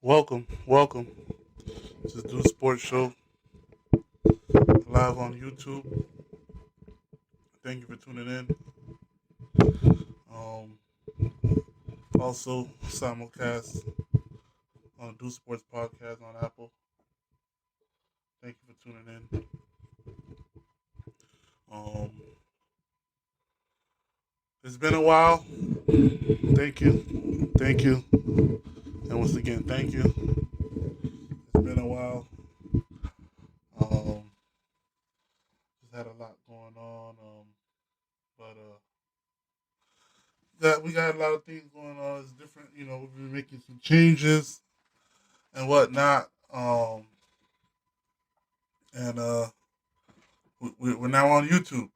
Welcome to the Do Sports Show live on YouTube. Thank you for tuning in. Um, Also simulcast on the Do Sports Podcast on Apple. Thank you for tuning in. Um, it's been a while. Thank you, and once again, thank you. It's been a while. Just had a lot going on. But that we got a lot of things going on. It's different. We've been making some changes and whatnot. And we're now on YouTube.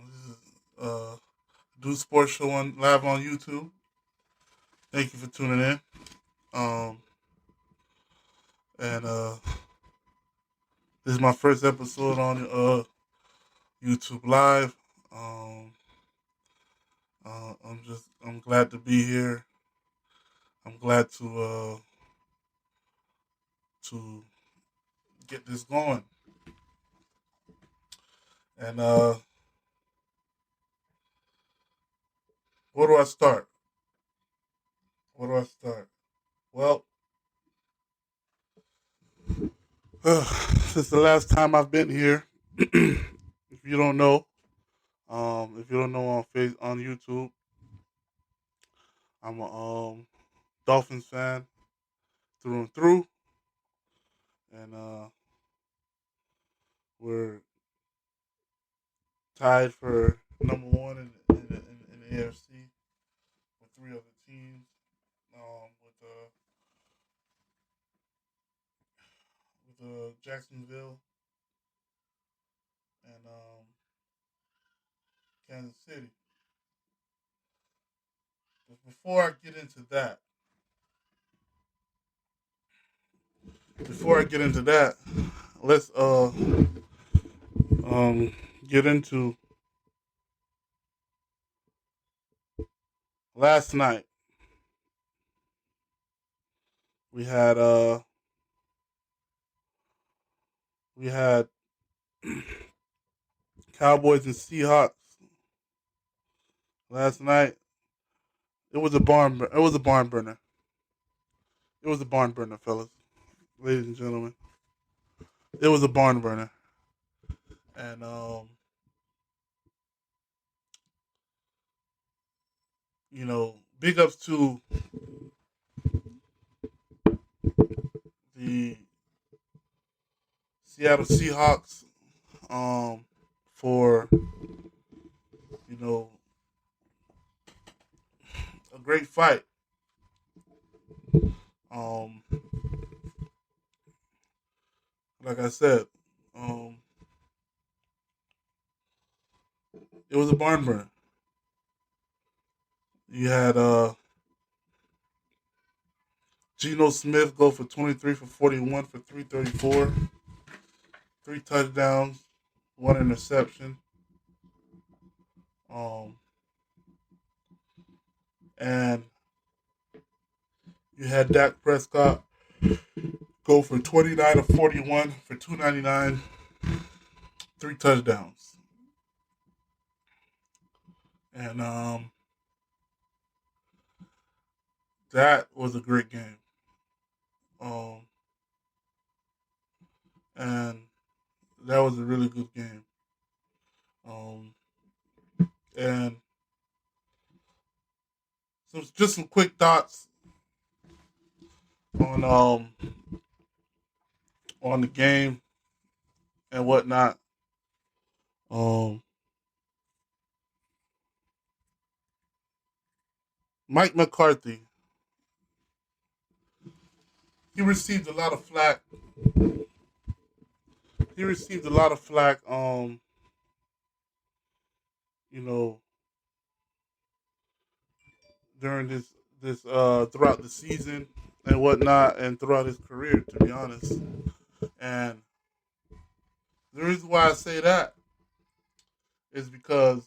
This is Do Sports Show on live on YouTube. Thank you for tuning in. Um, and This is my first episode on YouTube Live. Um, I'm glad to be here. I'm glad to get this going. And where do I start? Where do I start? Well, since the last time I've been here, if you don't know, on YouTube, I'm a Dolphins fan through and through, and we're tied for number one in the AFC with three other teams, with Jacksonville and Kansas City. But before I get into that, let's get into last night. We had we had Cowboys and Seahawks last night. It was a barn. It was a barn burner. It was a barn burner, fellas, ladies and gentlemen. It was a barn burner, and big ups to the Seattle Seahawks for you know a great fight. Um, like I said, um, it was a barn burner. You had Geno Smith go for 23 for 41 for 334, three touchdowns, one interception. Um, and you had Dak Prescott go for 29 of 41 for 299, three touchdowns. And that was a great game. Um, and that was a really good game. Um, and so just some quick thoughts on on the game and whatnot. Um, Mike McCarthy, he received a lot of flack. He received a lot of flack. You know, during this throughout the season and whatnot, and throughout his career, to be honest. And the reason why I say that is because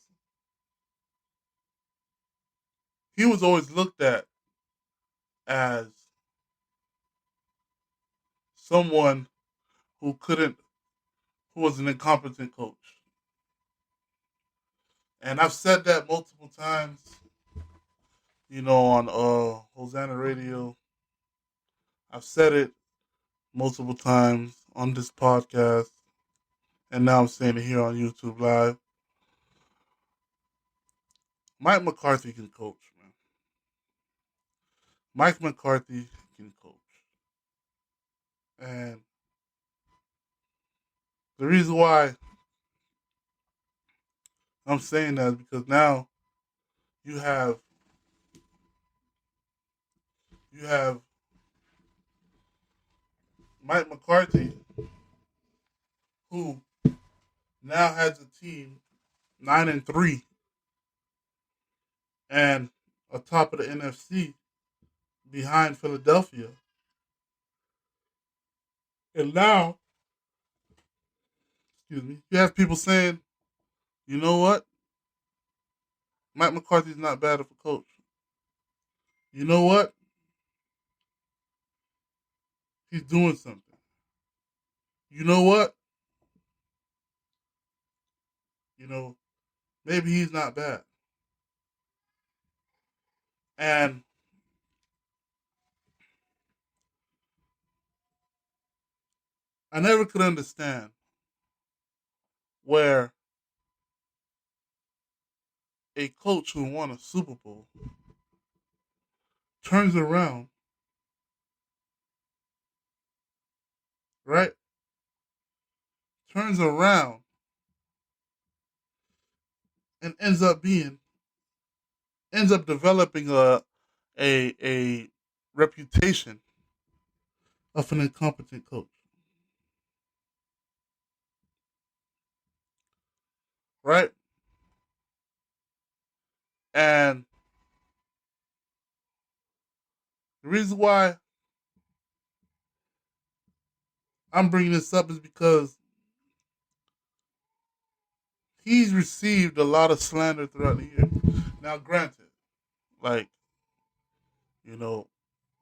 he was always looked at as someone who couldn't, who was an incompetent coach. And I've said that multiple times, on Hosanna Radio. I've said it multiple times on this podcast, and now I'm saying it here on YouTube Live. Mike McCarthy can coach, man. Mike McCarthy can coach. And the reason why I'm saying that is because now you have Mike McCarthy, who now has a team 9-3 and atop of the NFC behind Philadelphia. And now, you have people saying, you know what? Mike McCarthy's not bad of a coach. You know what? He's doing something. You know what? Maybe he's not bad. And I never could understand where a coach who won a Super Bowl turns around, right? Turns around and ends up developing a reputation of an incompetent coach. Right? And the reason why I'm bringing this up is because he's received a lot of slander throughout the year. Now, granted, like, we're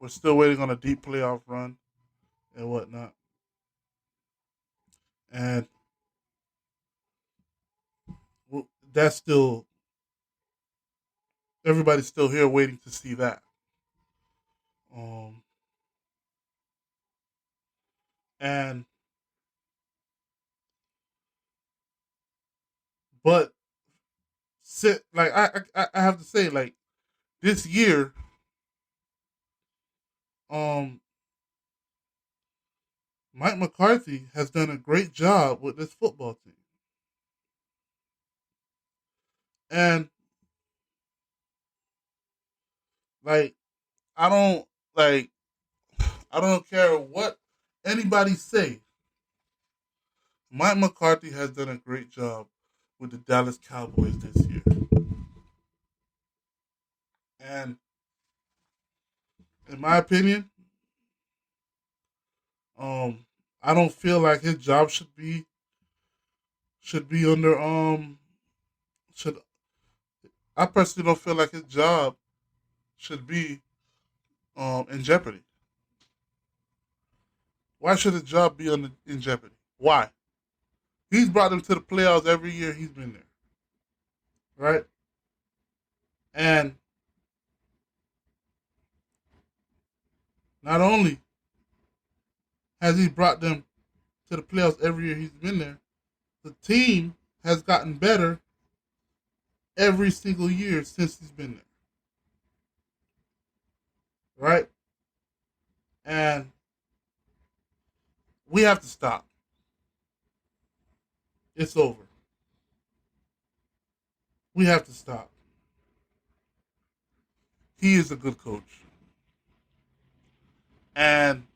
still waiting on a deep playoff run and whatnot. And that's still, everybody's still here waiting to see that. And but like I have to say, like, this year, Mike McCarthy has done a great job with this football team. And like I don't like I don't care what anybody say. Mike McCarthy has done a great job with the Dallas Cowboys this year. And in my opinion, I don't feel like his job should be under should I personally don't feel like his job should be in jeopardy. Why should his job be in jeopardy? Why? He's brought them to the playoffs every year he's been there. Right? And not only has he brought them to the playoffs every year he's been there, the team has gotten better every single year since he's been there. Right? And we have to stop. It's over. We have to stop. He is a good coach. And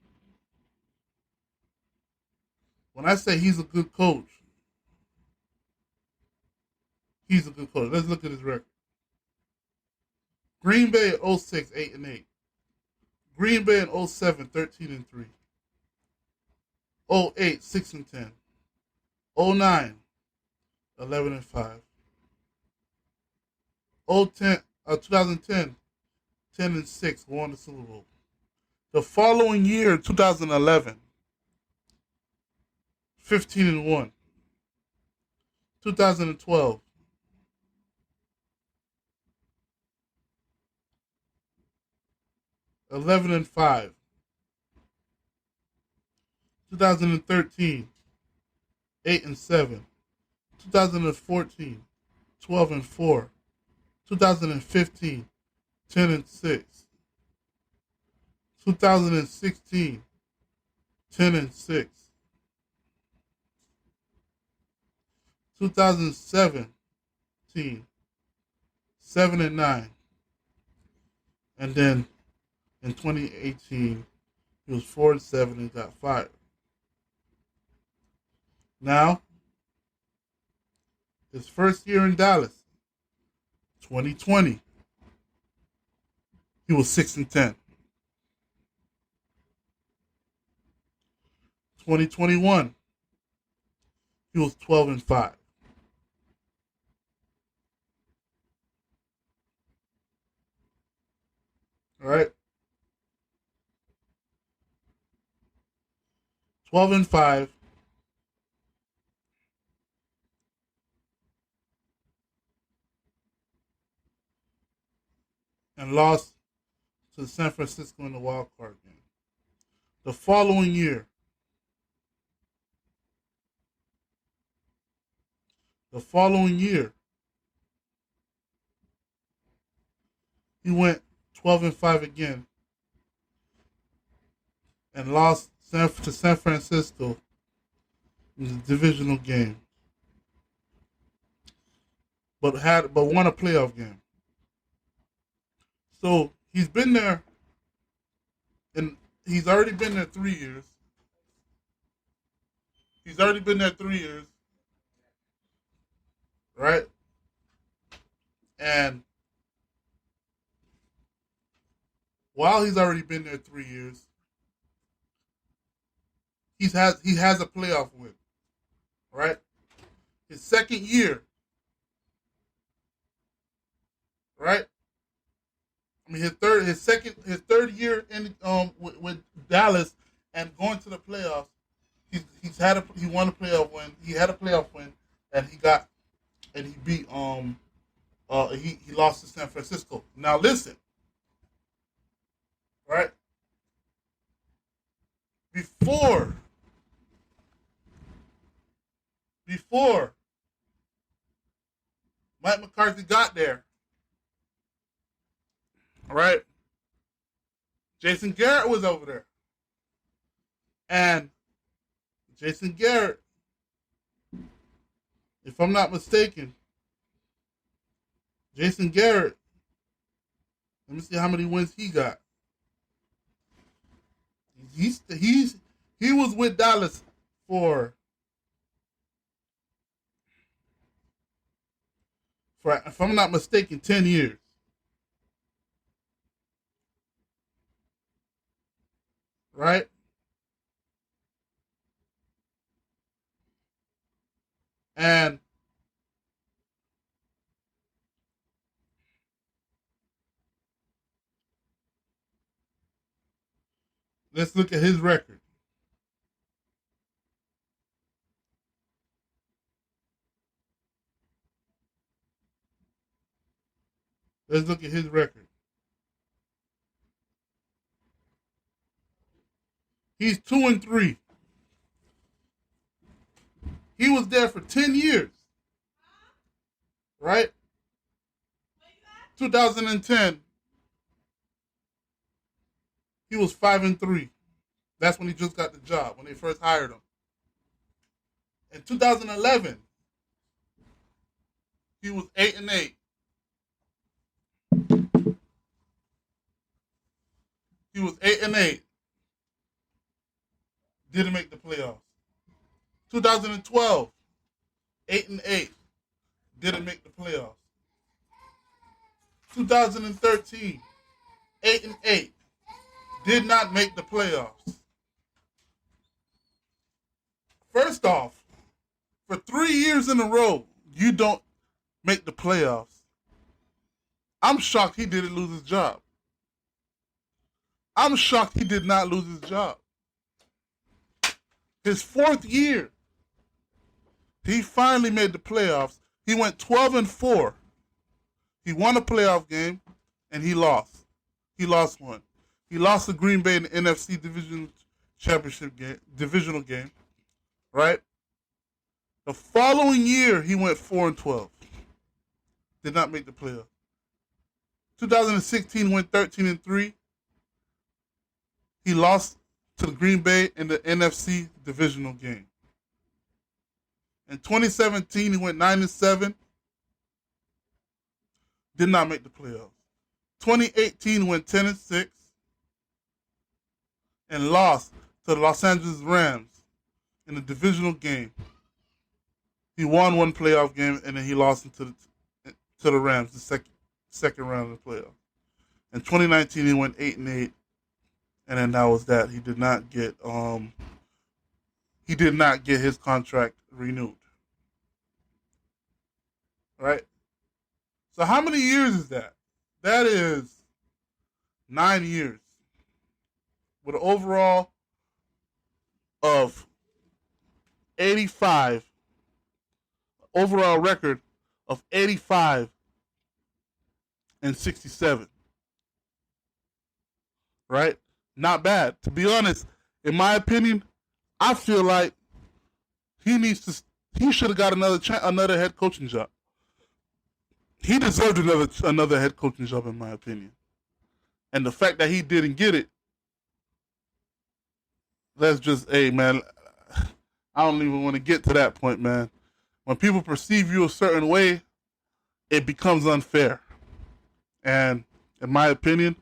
when I say he's a good coach, he's a good coach. Let's look at his record. Green Bay at 06, 8-8. Green Bay in 07, 13-3. 08, 6-10. 09, 11-5. 2010, 10-6, won the Super Bowl. The following year, 2011, 15-1. 2012, 11-5. 2013, 8-7. 2014, 12-4. 2015, 10-6. 2016, 10-6. 2017, 7-9. And then in 2018, he was 4-7 and got fired. Now, his first year in Dallas, 2020, he was 6-10. 2021, he was 12-5. All right, 12-5. And lost to San Francisco in the wild card game. The following year, he went 12-5 again and lost to San Francisco in the divisional game, but won a playoff game. So he's been there, and he's already been there 3 years. He's already been there 3 years, right? And while he's already been there 3 years, he has a playoff win, right? His second year, right? I mean, his third year in with Dallas and going to the playoffs. He won a playoff win. He had a playoff win, and he beat he lost to San Francisco. Now listen, right? Before Mike McCarthy got there, all right, Jason Garrett was over there. And Jason Garrett, if I'm not mistaken, let me see how many wins he got. He was with Dallas for if I'm not mistaken, 10 years. Right? And let's look at his record. Let's look at his record. He's 2-3. He was there for 10 years. Right? 2010, he was 5-3. That's when he just got the job, when they first hired him. In 2011, he was 8-8. He was 8-8. Didn't make the playoffs. 2012, 8-8. Didn't make the playoffs. 2013, 8-8. Did not make the playoffs. First off, for 3 years in a row, you don't make the playoffs. I'm shocked he didn't lose his job. I'm shocked he did not lose his job. His 4th year, he finally made the playoffs. He went 12-4. He won a playoff game, and he lost. He lost one. He lost to Green Bay in the NFC divisional game, right? The following year, he went 4-12. Did not make the playoffs. 2016 went 13-3. He lost to the Green Bay in the NFC divisional game. In 2017, he went 9-7. Did not make the playoffs. 2018 went 10-6 and lost to the Los Angeles Rams in the divisional game. He won one playoff game and then he lost to the Rams the second round of the playoffs. In 2019, he went 8-8, and then that was that. He did not get his contract renewed. Right? So how many years is that? That is 9 years. With an overall of 85. Overall record of 85-67. Right? Not bad. To be honest, in my opinion, I feel like he should have got another head coaching job. He deserved another head coaching job, in my opinion. And the fact that he didn't get it, that's just, hey, man, I don't even want to get to that point, man. When people perceive you a certain way, it becomes unfair. And in my opinion,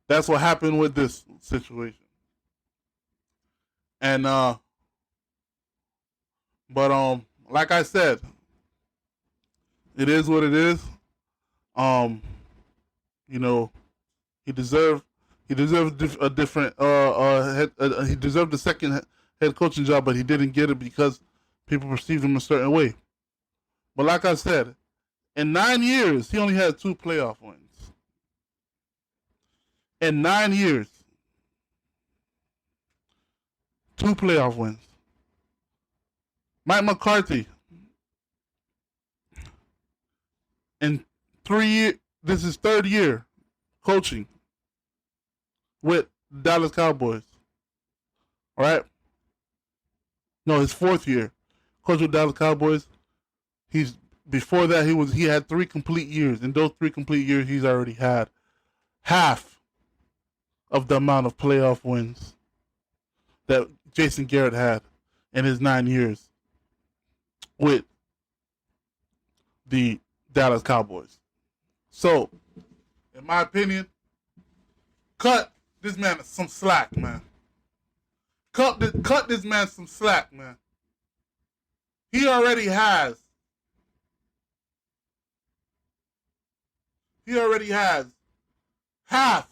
that's what happened with this situation. And like I said, it is what it is. He deserved a different he deserved a second head coaching job, but he didn't get it because people perceived him a certain way. But like I said, in 9 years, he only had 2 playoff wins. In 9 years, 2 playoff wins. Mike McCarthy, in 3 years, this is 3rd year coaching with Dallas Cowboys. All right? No, his 4th year coach with Dallas Cowboys. Before that he had 3 complete years. In those 3 complete years, he's already had half of the amount of playoff wins that Jason Garrett had in his 9 years with the Dallas Cowboys. So, in my opinion, cut this man some slack, man. Cut this man some slack, man. He already has half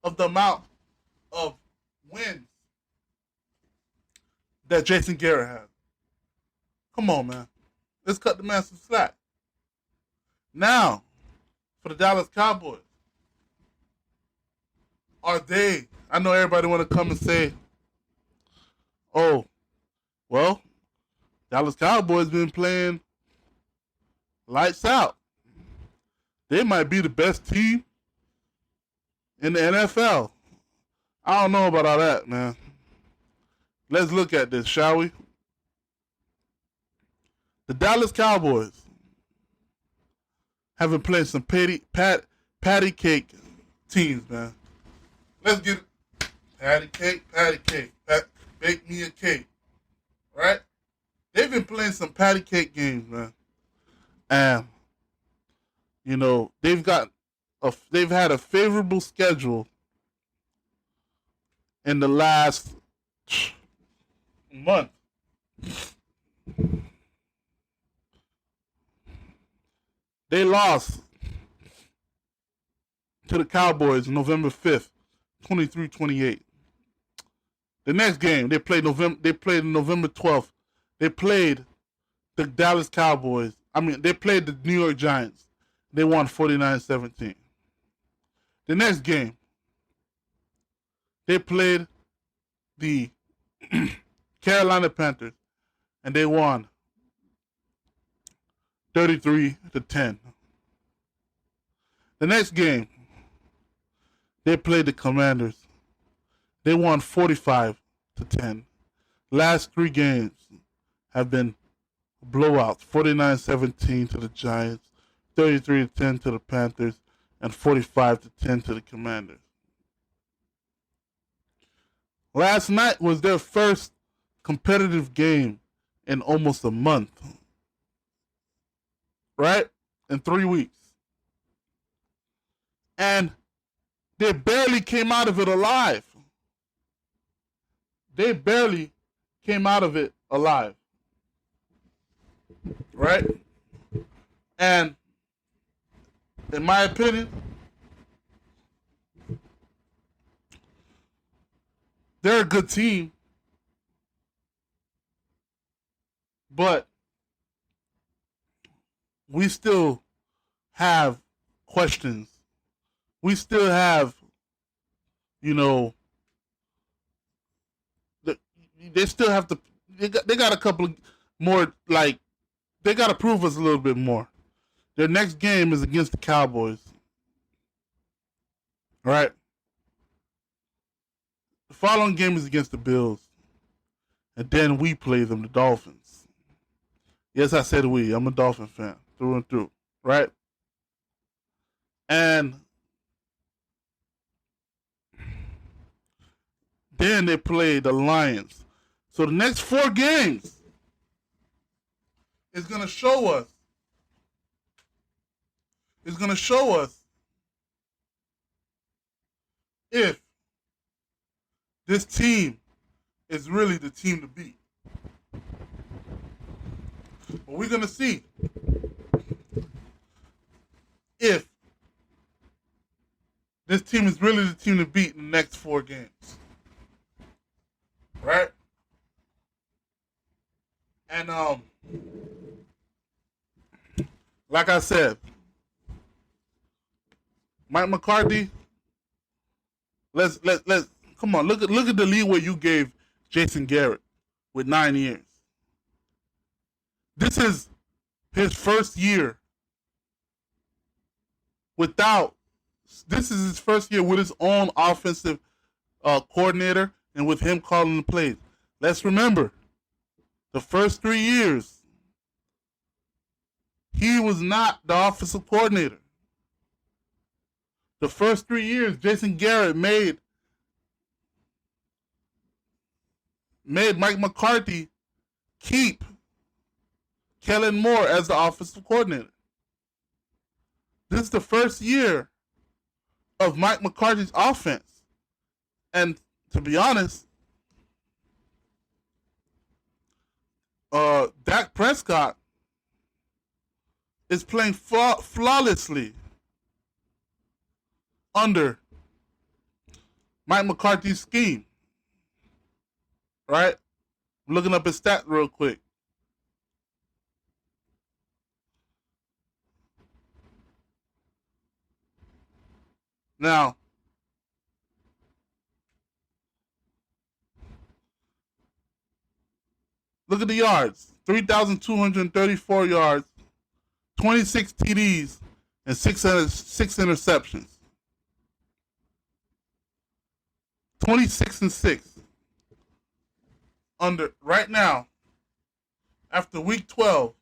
of the amount of wins that Jason Garrett has. Come on, man. Let's cut the man some slack. Now, for the Dallas Cowboys, I know everybody want to come and say, oh, well, Dallas Cowboys been playing lights out. They might be the best team in the NFL. I don't know about all that, man. Let's look at this, shall we? The Dallas Cowboys have been playing some patty cake teams, man. Let's get it. Patty cake. Bake me a cake. Right? They've been playing some patty cake games, man. And, they've had a favorable schedule in the last month. They lost to the Cowboys November 5th, 23-28. The next game, they played November 12th. They played the Dallas Cowboys. They played the New York Giants. They won 49-17. The next game, They played the Carolina Panthers, and they won 33-10. The next game, they played the Commanders. They won 45-10. Last three games have been blowouts: 49-17 to the Giants, 33-10 to the Panthers, and 45-10 to the Commanders. Last night was their first competitive game in almost a month. Right? In 3 weeks. And they barely came out of it alive. They barely came out of it alive. Right? And in my opinion, they're a good team, but we still have questions. We still have, you know, they still have to. They got a couple of more, like, they got to prove us a little bit more. Their next game is against the Cowboys. All right. The following game is against the Bills. And then we play them, the Dolphins. Yes, I said we. I'm a Dolphin fan through and through. Right? And then they play the Lions. So the next 4 games is going to show us. It's going to show us if this team is really the team to beat. But we're going to see if this team is really the team to beat in the next 4 games. Right? And like I said, Mike McCarthy, let's come on, look at the leeway you gave Jason Garrett with 9 years. This is his first year this is his first year with his own offensive coordinator and with him calling the plays. Let's remember, the first 3 years, he was not the offensive coordinator. The first 3 years, Jason Garrett made Mike McCarthy keep Kellen Moore as the offensive coordinator. This is the first year of Mike McCarthy's offense. And to be honest, Dak Prescott is playing flawlessly under Mike McCarthy's scheme. Right? I'm looking up his stat real quick. Now, look at the yards. 3,234 yards, 26 TDs, and 6 interceptions. 26-6. Under right now, after week 12,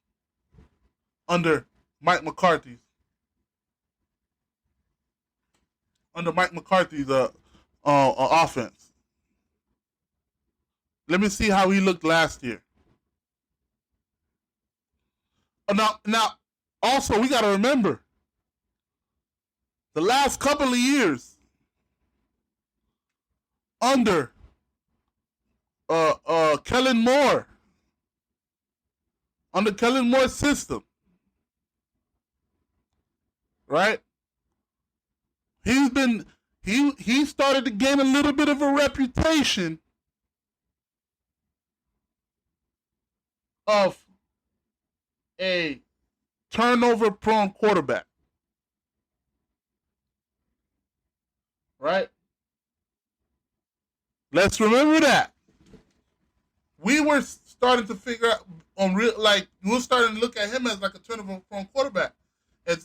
under Mike McCarthy's offense. Let me see how he looked last year. Now, also we got to remember the last couple of years under Kellen Moore, under Kellen Moore's system, right? He started to gain a little bit of a reputation of a turnover-prone quarterback, right? Let's remember that. We were starting to figure out on real, like we were starting to look at him as like a turnover prone quarterback, and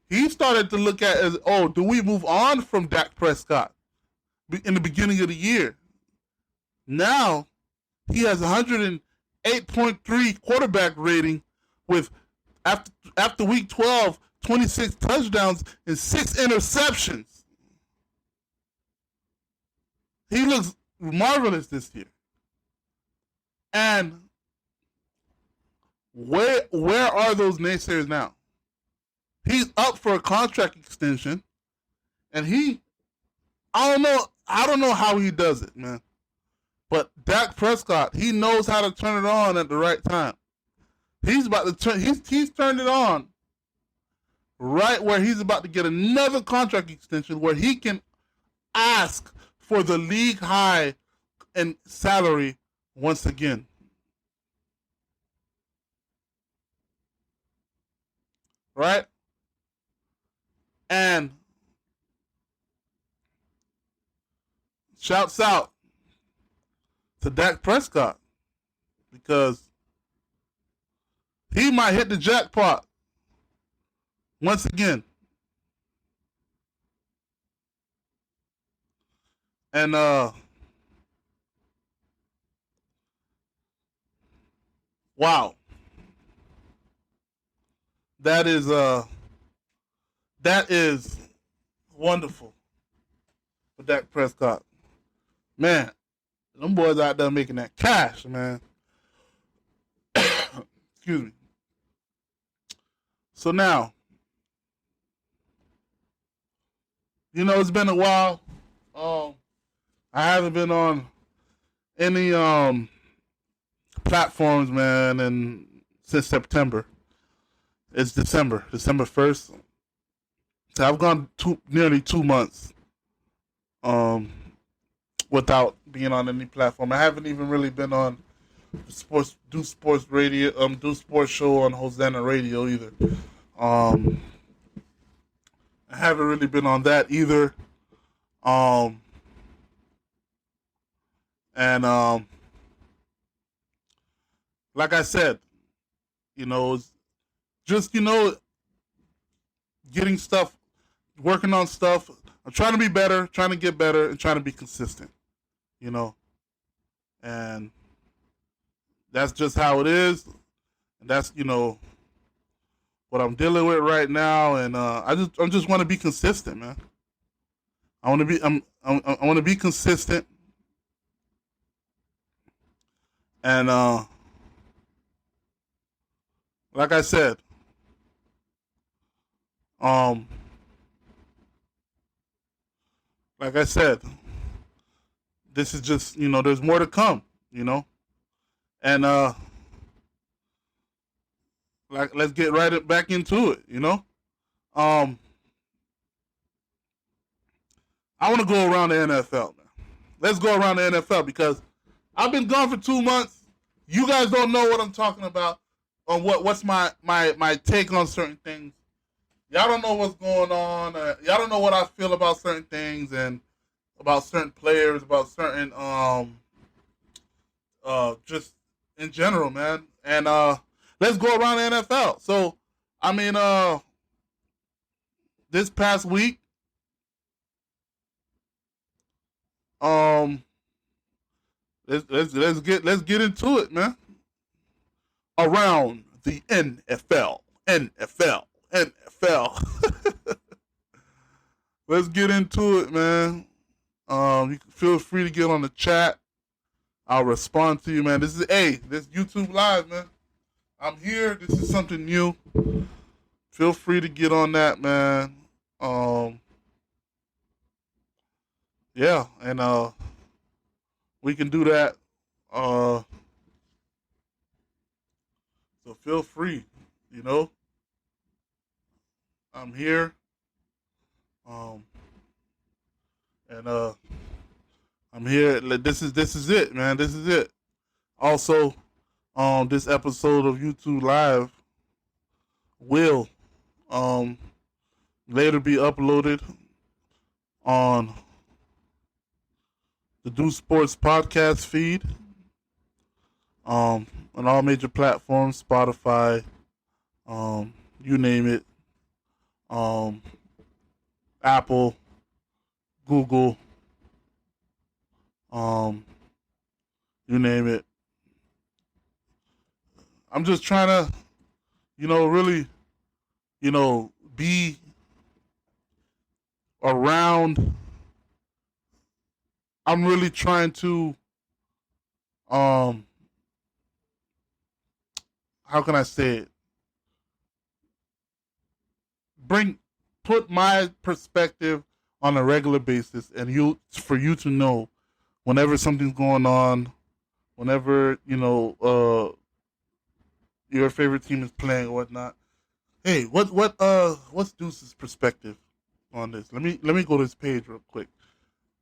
he started to look at as, oh, do we move on from Dak Prescott in the beginning of the year? Now he has 108.3 quarterback rating with after week 12, 26 touchdowns and 6 interceptions. He looks marvelous this year. And where are those naysayers now? He's up for a contract extension, and I don't know how he does it, man. But Dak Prescott, he knows how to turn it on at the right time. He's about to turn. He's turned it on right where he's about to get another contract extension where he can ask for the league high in salary once again. Right? And shouts out to Dak Prescott because he might hit the jackpot once again. And wow. That is wonderful for Dak Prescott. Man, them boys out there making that cash, man. Excuse me. So now, it's been a while. I haven't been on any platforms, man, and since September. It's December 1st. So I've gone nearly 2 months without being on any platform. I haven't even really been on sports radio, do sports show on Hosanna Radio either. I haven't really been on that either. And like I said, it's just getting stuff, working on stuff. I'm trying to be better, trying to get better, and trying to be consistent. And that's just how it is. And that's what I'm dealing with right now. And I just want to be consistent, man. I want to be consistent. And like I said, this is just there's more to come, and let's get right back into it, I want to go around the NFL, man. Let's go around the NFL because I've been gone for 2 months. You guys don't know what I'm talking about on what's my take on certain things. Y'all don't know what's going on. Y'all don't know what I feel about certain things and about certain players, about certain just in general, man. And let's go around the NFL. So, I mean, this past week, let's get into it, man. Around the NFL. Let's get into it, man. You can feel free to get on the chat. I'll respond to you, man. This YouTube Live, man. I'm here. This is something new. Feel free to get on that, man. Yeah, and we can do that. So feel free, I'm here. And I'm here. This is it, man. This is it. Also, this episode of YouTube Live will later be uploaded on the Deuce Sports podcast feed. On all major platforms, Spotify, you name it. Um, Apple, Google, um, you name it. I'm just trying to, really, be around. I'm really trying to, um, how can I say it? Bring, put my perspective on a regular basis, and for you to know whenever something's going on, whenever your favorite team is playing or whatnot. Hey, what's Deuce's perspective on this? Let me go to his page real quick.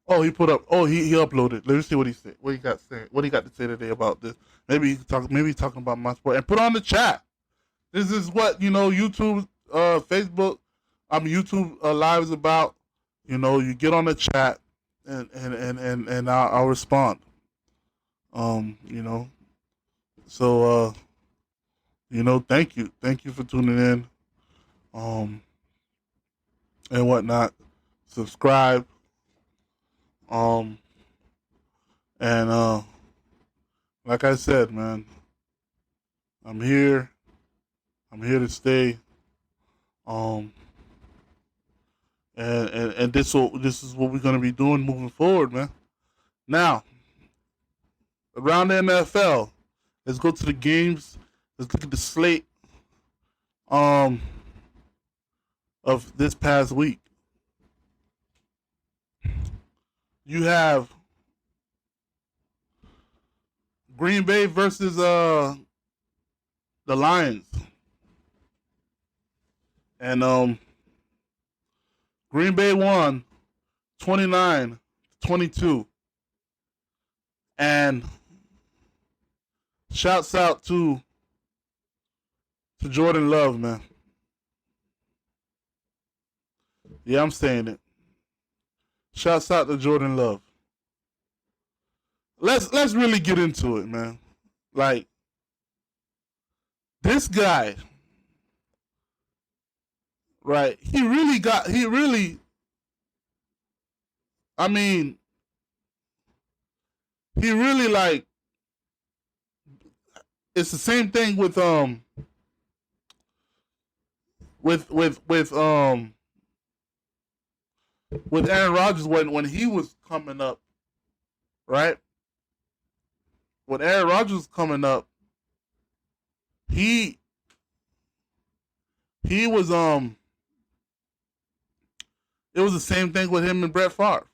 Oh, he put up. Oh, he uploaded. Let me see what he said. What he got say? What he got to say today about this? Maybe he's talking about my sport and put on the chat. This is what YouTube, Facebook, YouTube live is about. You get on the chat and I'll respond. Um, you know, so thank you for tuning in, um, and whatnot. Subscribe, um, and like I said, man, I'm here. I'm here to stay. Um, and this is what we're gonna be doing moving forward, man. Now, around the NFL, let's go to the games. Let's look at the slate um of this past week. You have Green Bay versus the Lions. And Green Bay won 29-22. And shouts out to Jordan Love, man. Yeah, I'm saying it. Shouts out to Jordan Love. Let's really get into it, man. Like, this guy, right? I mean, he really, like, it's the same thing with with Aaron Rodgers when he was coming up, right? When Aaron Rodgers was coming up, he he was it was the same thing with him and Brett Favre,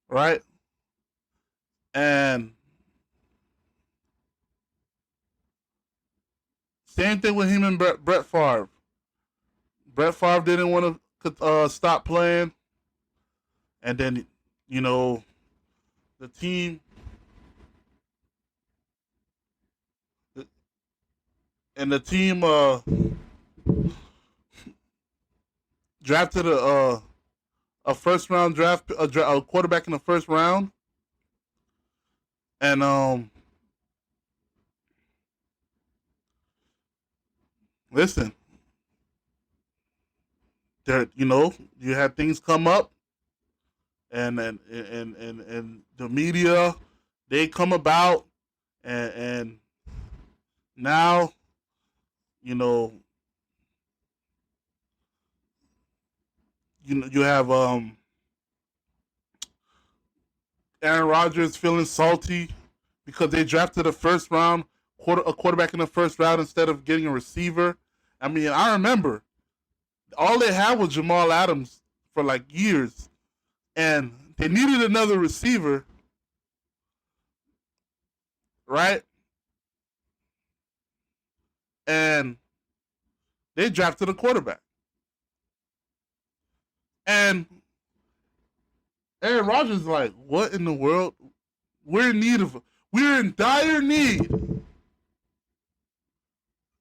right? And same thing with him and Brett Favre. Brett Favre didn't want to stop playing, and then you know the team and the team drafted a first round a quarterback in the first round, and listen, there you had things come up, and the media, they come about, and now you know you have Aaron Rodgers feeling salty because they drafted a quarterback in the first round instead of getting a receiver. I mean, I remember all they had was Jamal Adams for like years, and they needed another receiver, right? And they drafted a quarterback. And Aaron Rodgers is like, what in the world? We're in dire need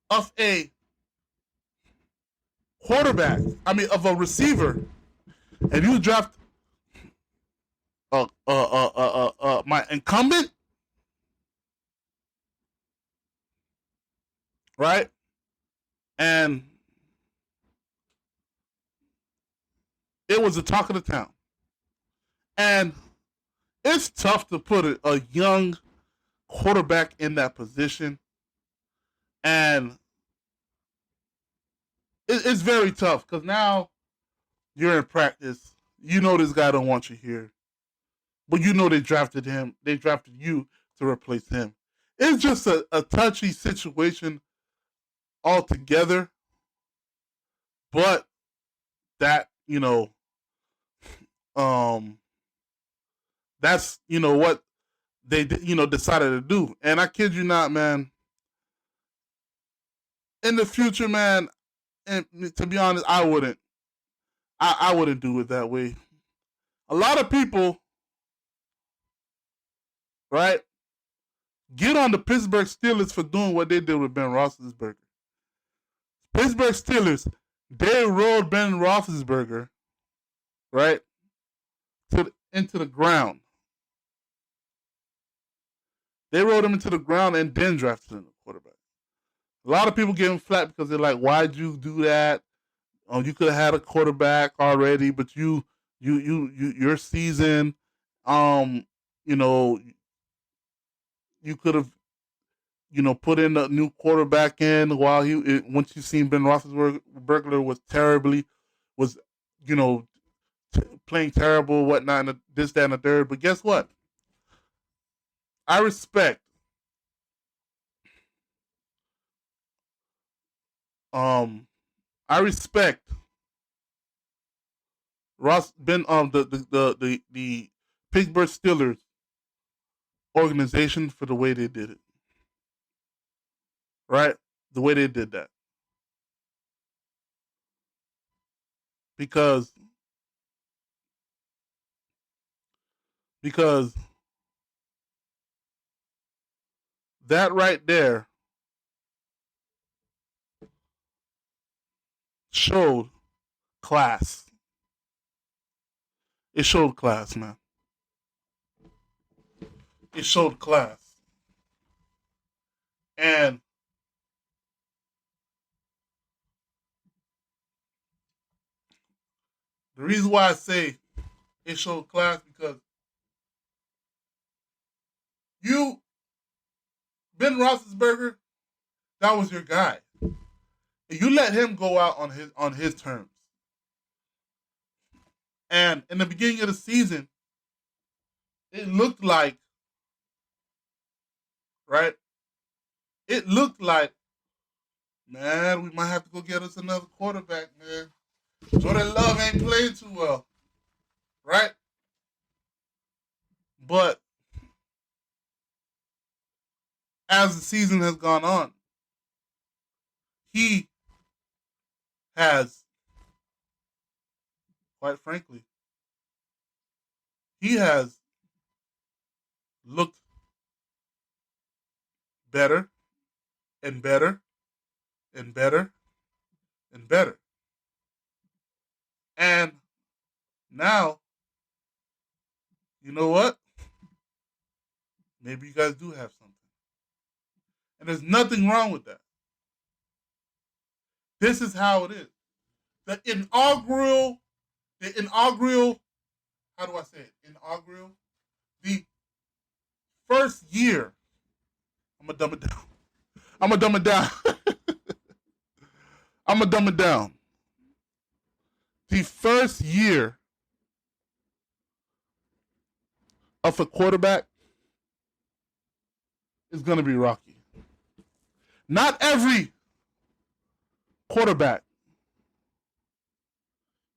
of a quarterback. I mean, of a receiver. And you draft my incumbent, right? And it was the talk of the town. And it's tough to put a young quarterback in that position. And it's very tough because now you're in practice. You know this guy don't want you here. But you know they drafted him. They drafted you to replace him. It's just a touchy situation altogether. But that, um, that's, what they, decided to do. And I kid you not, man. In the future, man, and to be honest, I wouldn't. I wouldn't do it that way. A lot of people, right, get on the Pittsburgh Steelers for doing what they did with Ben Roethlisberger. Pittsburgh Steelers, they rolled Ben Roethlisberger, right, into the ground. They rolled him into the ground and then drafted him the quarterback. A lot of people give him flat because they're like, "Why'd you do that? You could have had a quarterback already, but your season, um, you know, you could have, put in a new quarterback in while once you seen Ben Roethlisberger was, you know, playing terrible, whatnot, and this, that, and the third. But guess what? I respect um I respect Ross Ben the Pittsburgh Steelers organization for the way they did it. Right? The way they did that. Because because that right there showed class. It showed class, man. It showed class. And the reason why I say it showed class because you, Ben Roethlisberger, that was your guy. And you let him go out on his terms. And in the beginning of the season, it looked like, right? It looked like, man, we might have to go get us another quarterback, man. Jordan Love ain't playing too well, right? But as the season has gone on, he has, quite frankly, he has looked better and better and better and better. And now, you know what? Maybe you guys do have something. And there's nothing wrong with that. This is how it is. The inaugural, how do I say it? Inaugural, the first year, I'm going to dumb it down. I'm going to dumb it down. I'm going to dumb it down. The first year of a quarterback is going to be rocky. Not every quarterback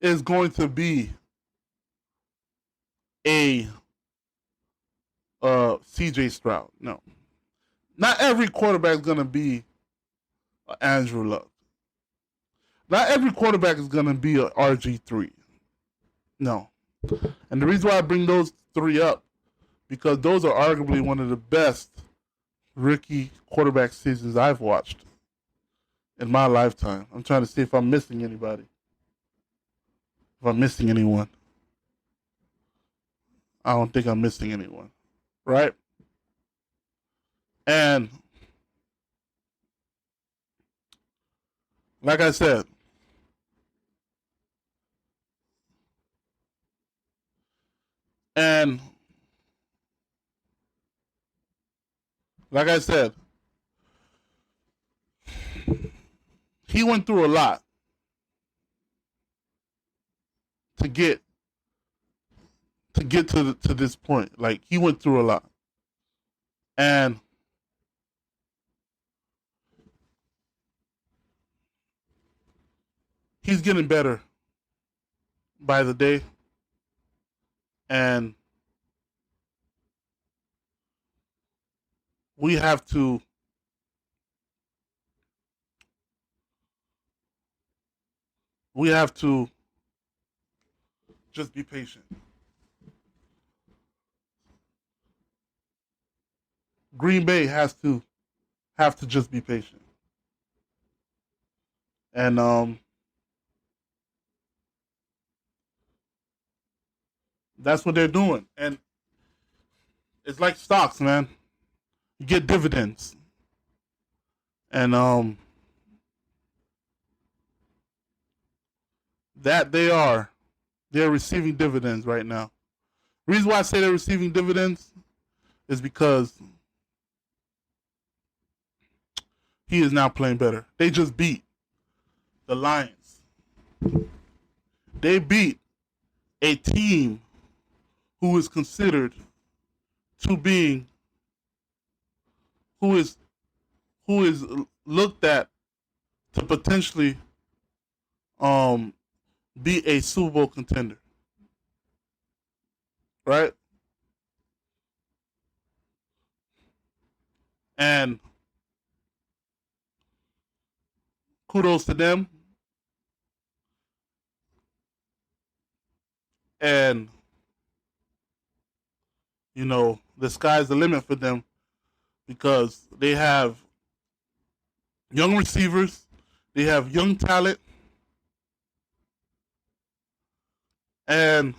is going to be a CJ Stroud. No. Not every quarterback is going to be Andrew Luck. Not every quarterback is going to be a RG3. No. And the reason why I bring those three up, because those are arguably one of the best rookie quarterback seasons I've watched in my lifetime. I'm trying to see if I'm missing anybody. If I'm missing anyone. I don't think I'm missing anyone, right? And like I said, and like I said, he went through a lot to get to this point. Like he went through a lot, and he's getting better by the day. And we have to just be patient. Green Bay have to just be patient. And that's what they're doing. And it's like stocks, man. You get dividends. And that they're receiving dividends right now. The reason why I say they're receiving dividends is because he is now playing better. They just beat the Lions. They beat a team who is considered to being who is looked at to potentially um be a Super Bowl contender. Right? And kudos to them. And you know, the sky's the limit for them because they have young receivers, they have young talent, and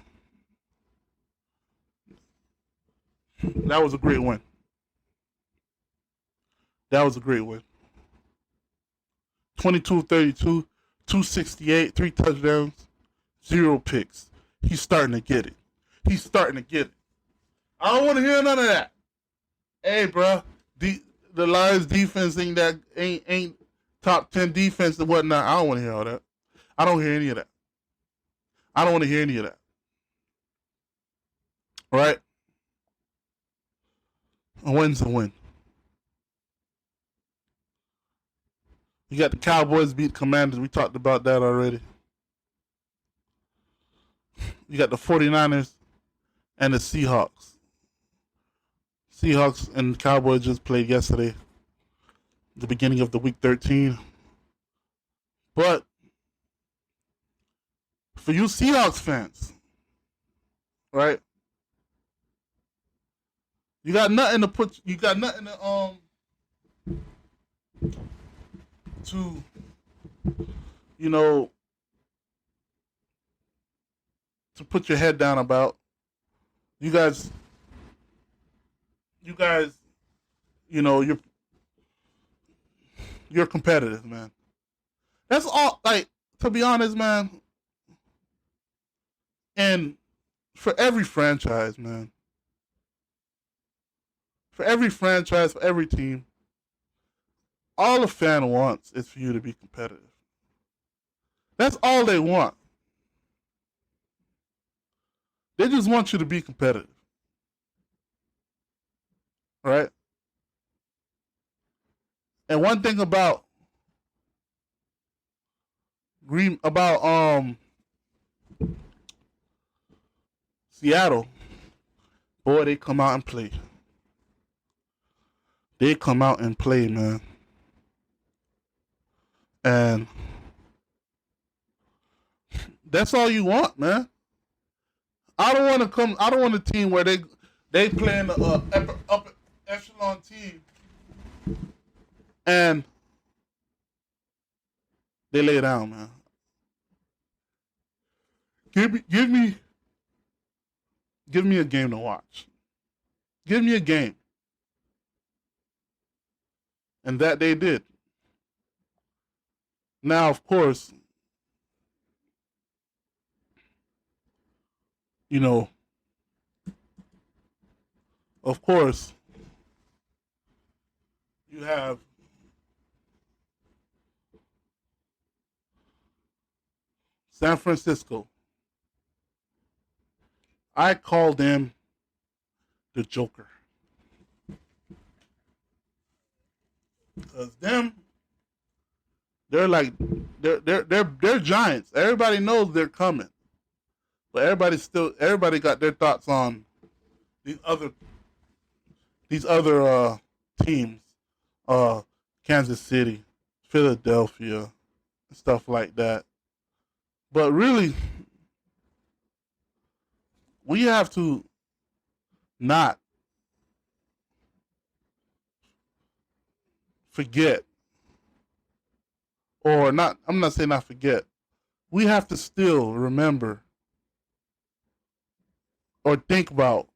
that was a great win. That was a great win. 22-32, 268, 3 touchdowns, 0 picks. He's starting to get it. He's starting to get it. I don't want to hear none of that. Hey, bro, the Lions defense ain't top 10 defense and whatnot. I don't want to hear all that. I don't hear any of that. I don't want to hear any of that. All right? A win's a win. You got the Cowboys beat Commanders. We talked about that already. You got the 49ers and the Seahawks. Seahawks and Cowboys just played yesterday, the beginning of the week 13. But for you Seahawks fans, right? You got nothing to you know to put your head down about. You guys, you know, you're competitive, man. That's all. Like, to be honest, man. And for every franchise, man, for every franchise, for every team, all a fan wants is for you to be competitive. That's all they want. They just want you to be competitive, right? And one thing about Seattle, boy, they come out and play. They come out and play, man. And that's all you want, man. I don't want a team where they play in the upper echelon team and they lay down, man. Give me a game to watch. Give me a game. And that they did. Now, of course, you know, of course, you have San Francisco. I call them the Joker. Because they're like they're giants. Everybody knows they're coming. But everybody got their thoughts on these other teams. Kansas City, Philadelphia, stuff like that. But really, we have to not forget, or not, I'm not saying not forget, we have to still remember or think about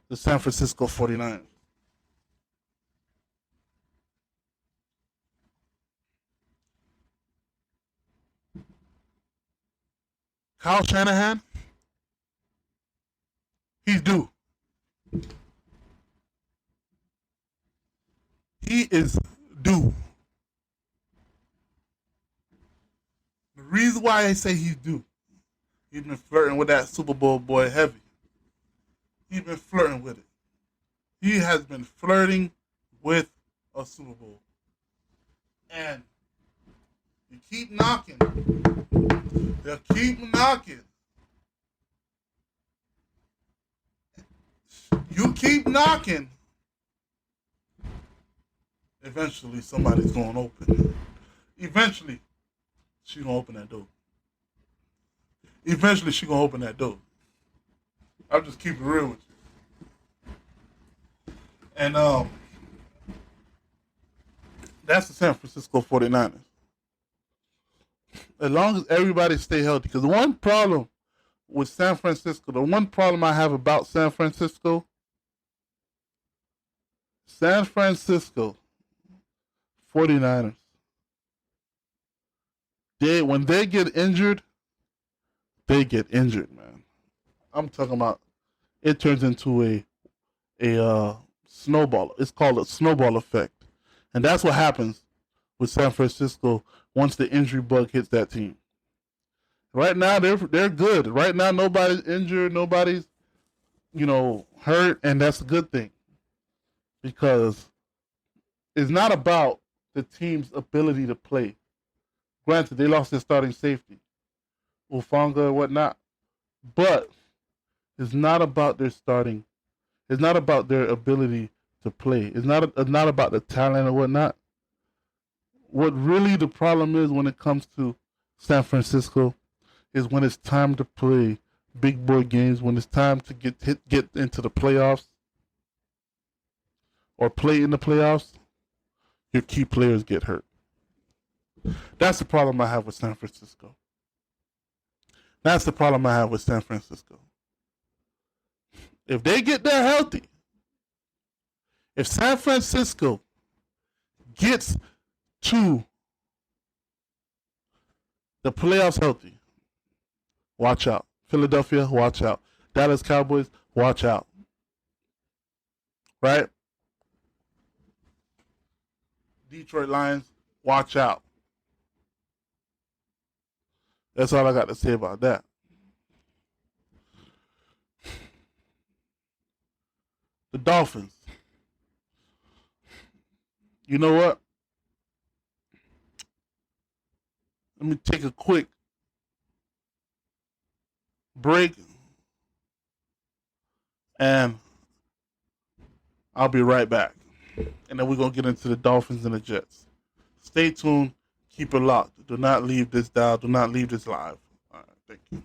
the San Francisco 49ers. Kyle Shanahan, he's due. He is due. The reason why I say he's due, he's been flirting with that Super Bowl boy heavy. He's been flirting with it. He has been flirting with a Super Bowl. And you keep knocking. They'll keep knocking. You keep knocking. Eventually, somebody's going to open. Eventually, she's going to open that door. Eventually, she's going to open that door. I'll just keep it real with you. And that's the San Francisco 49ers. As long as everybody stay healthy. Because the one problem with San Francisco, the one problem I have about San Francisco, San Francisco 49ers, when they get injured, man. I'm talking about it turns into a snowball. It's called a snowball effect. And that's what happens with San Francisco once the injury bug hits that team. Right now they're good. Right now nobody's injured, nobody's hurt, and that's a good thing. Because it's not about the team's ability to play. Granted, they lost their starting safety, Ufanga and whatnot, but it's not about their starting. It's not about their ability to play. It's not about the talent or whatnot. What really the problem is when it comes to San Francisco is when it's time to play big boy games, when it's time to get into the playoffs or play in the playoffs, your key players get hurt. That's the problem I have with San Francisco. That's the problem I have with San Francisco. If they get there healthy, if San Francisco gets to the playoffs healthy, watch out. Philadelphia, watch out. Dallas Cowboys, watch out. Right? Detroit Lions, watch out. That's all I got to say about that. The Dolphins. You know what? Let me take a quick break and I'll be right back. And then we're going to get into the Dolphins and the Jets. Stay tuned. Keep it locked. Do not leave this dial. Do not leave this live. All right. Thank you.